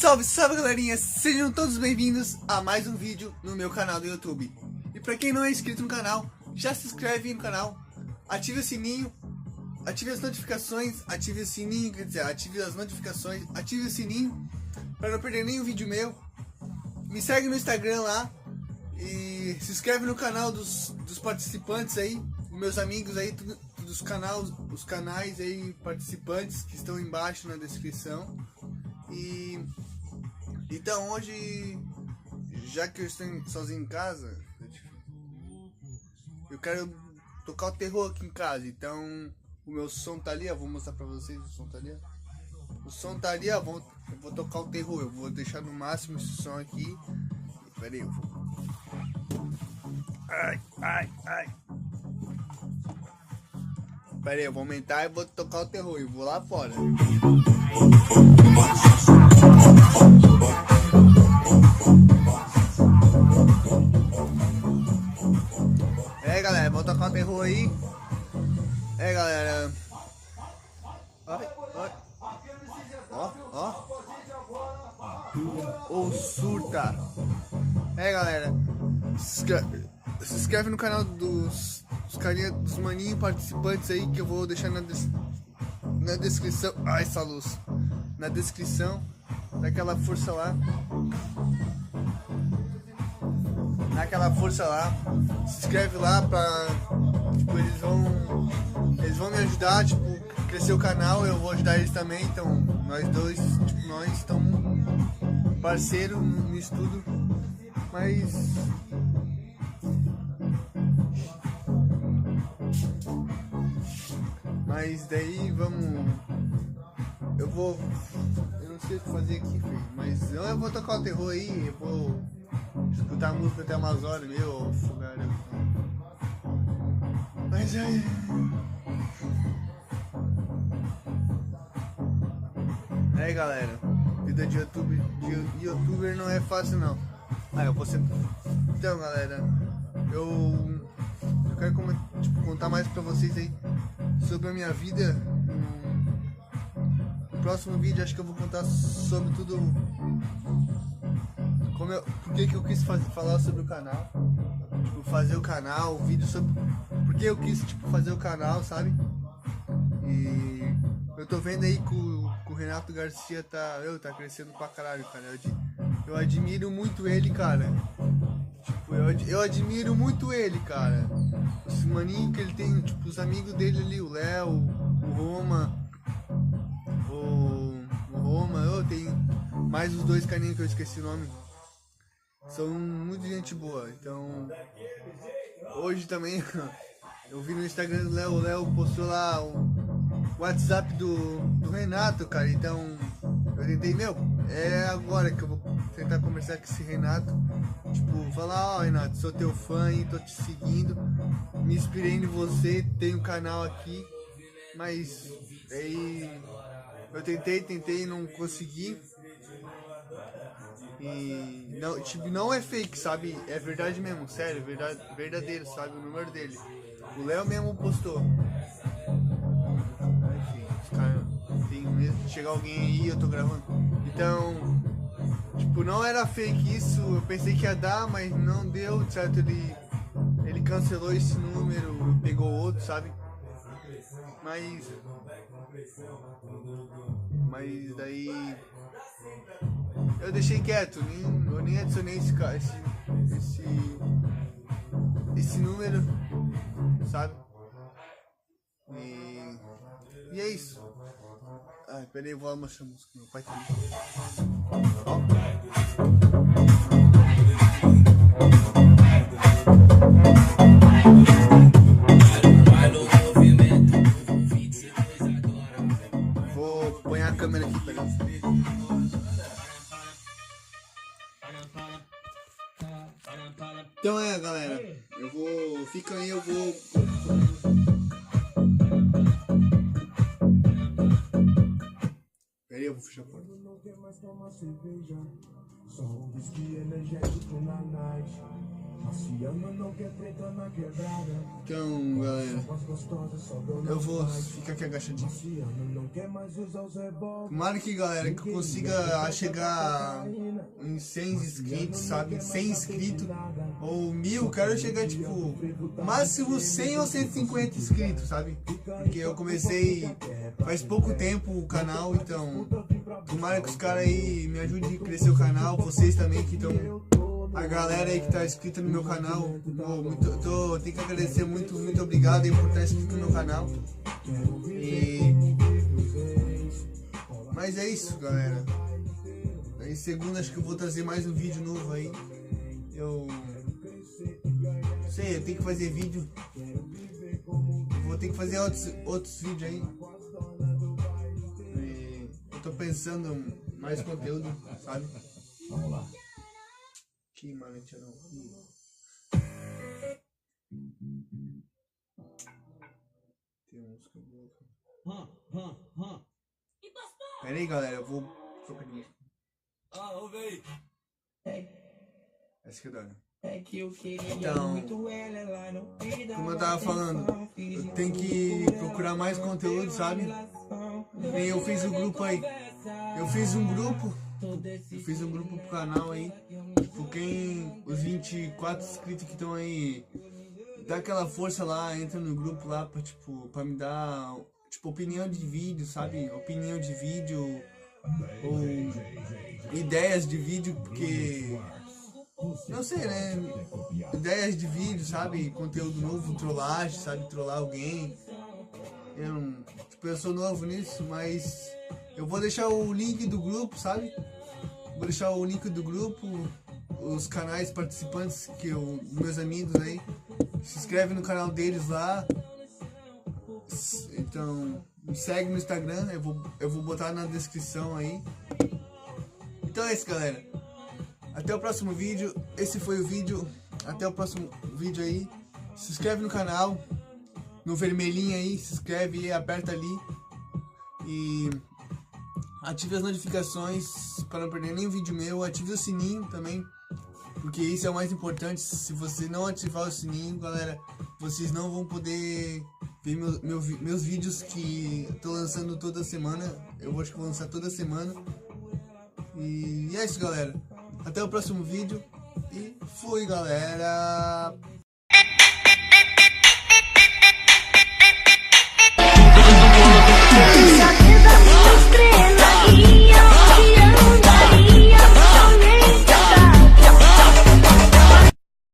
Salve, salve galerinha, sejam todos bem-vindos a mais um vídeo no meu canal do YouTube. E pra quem não é inscrito no canal, já se inscreve no canal, ative o sininho, ative as notificações, ative o sininho, quer dizer, ative as notificações, ative o sininho pra não perder nenhum vídeo meu. Me segue no Instagram lá e se inscreve no canal dos participantes aí, meus amigos aí, dos os canais aí, participantes que estão embaixo na descrição. E então hoje, já que eu estou sozinho em casa, eu quero tocar o terror aqui em casa. Então o meu som tá ali, eu vou mostrar pra vocês, o som tá ali. O som tá ali, eu vou tocar o terror, eu vou deixar no máximo esse som aqui. Pera aí, eu vou... Ai. Pera aí, eu vou aumentar e vou tocar o terror, eu vou lá fora. Galera, vou tocar o terror aí. Galera. Ó, surta. Galera, se inscreve no canal dos carinha, dos maninhos participantes aí, que eu vou deixar na descrição. Ai, essa luz. Na descrição, daquela força lá. Naquela força lá, se inscreve lá pra, tipo, eles vão me ajudar, tipo, crescer o canal, eu vou ajudar eles também, então nós dois, tipo, nós estamos parceiros nisso tudo, mas daí vamos, eu não sei o que fazer aqui, filho, mas eu vou tocar o terror aí, eu vou escutar a música até umas horas, meu, fogaram. Mas aí... galera, vida de youtuber não é fácil não. Eu vou ser... Então galera, eu quero contar mais pra vocês aí sobre a minha vida. No próximo vídeo acho que eu vou contar sobre tudo. Por que eu quis falar sobre o canal, tipo, fazer o canal, vídeo sobre por que eu quis, tipo, fazer o canal, sabe? E eu tô vendo aí que o Renato Garcia tá crescendo pra caralho, cara. Eu admiro muito ele, cara. Tipo, eu admiro muito ele, cara. Os maninhos que ele tem, tipo, os amigos dele ali, o Léo, o Roma, eu tenho mais os dois carinhos que eu esqueci o nome. São muito gente boa, então hoje também eu vi no Instagram do Léo, o Léo postou lá o WhatsApp do Renato, cara, então eu tentei, é agora que eu vou tentar conversar com esse Renato, tipo, falar, ó, Renato, sou teu fã e tô te seguindo, me inspirei em você, tem um canal aqui, mas aí eu tentei, não consegui. E não, tipo, não é fake, sabe? É verdade mesmo, sério, verdadeiro, sabe? O número dele. O Léo mesmo postou. Enfim, os caras tem medo de chegar alguém aí, eu tô gravando. Então, tipo, não era fake isso, eu pensei que ia dar, mas não deu, certo? Ele cancelou esse número, pegou outro, sabe? Mas daí eu deixei quieto, eu nem adicionei esse número, sabe? E é isso. Ai, peraí, eu vou mostrar a música, meu pai tá ali. Vou pôr a câmera aqui, peraí. Então galera, fica aí, eu vou... Peraí, eu vou fechar a porta. Então, galera, eu vou ficar aqui agachadinho. Tomara que, galera, que eu consiga chegar em 100 inscritos, sabe? 100 inscritos ou 1000. Quero chegar, tipo, máximo 100 ou 150 inscritos, sabe? Porque eu comecei faz pouco tempo o canal, então tomara que os caras aí me ajudem a crescer o canal. Vocês também que estão... A galera aí que tá inscrita no meu canal, tenho que agradecer muito obrigado aí por estar inscrito no meu canal. Mas é isso, galera. Aí segunda acho que eu vou trazer mais um vídeo novo aí. Eu sei, eu tenho que fazer vídeo. Vou ter que fazer outros vídeos aí. Eu tô pensando mais conteúdo, sabe? Vamos lá. Aqui, mano, tirou. Tem música boa. Pera aí, galera, eu vou trocar de música. Essa que eu dou. Então, como eu tava falando, eu tenho que procurar mais conteúdo, sabe? E eu fiz um grupo aí. Eu fiz um grupo pro canal aí. Tipo, os 24 inscritos que estão aí, dá aquela força lá, entra no grupo lá pra, tipo, pra me dar, tipo, opinião de vídeo, sabe? Opinião de vídeo ou ideias de vídeo, porque não sei, né? Ideias de vídeo, sabe? Conteúdo novo, trollagem, sabe? Trollar alguém. Eu sou novo nisso, mas eu vou deixar o link do grupo, sabe? Vou deixar o link do grupo, os canais participantes, meus amigos aí. Se inscreve no canal deles lá. Então, me segue no Instagram, eu vou botar na descrição aí. Então é isso, galera. Até o próximo vídeo. Esse foi o vídeo. Até o próximo vídeo aí. Se inscreve no canal. No vermelhinho aí, se inscreve e aperta ali. E ative as notificações para não perder nenhum vídeo meu. Ative o sininho também, porque isso é o mais importante. Se você não ativar o sininho, galera, vocês não vão poder ver meus vídeos que eu tô lançando toda semana. Eu acho que vou lançar toda semana. E é isso, galera. Até o próximo vídeo. E fui, galera!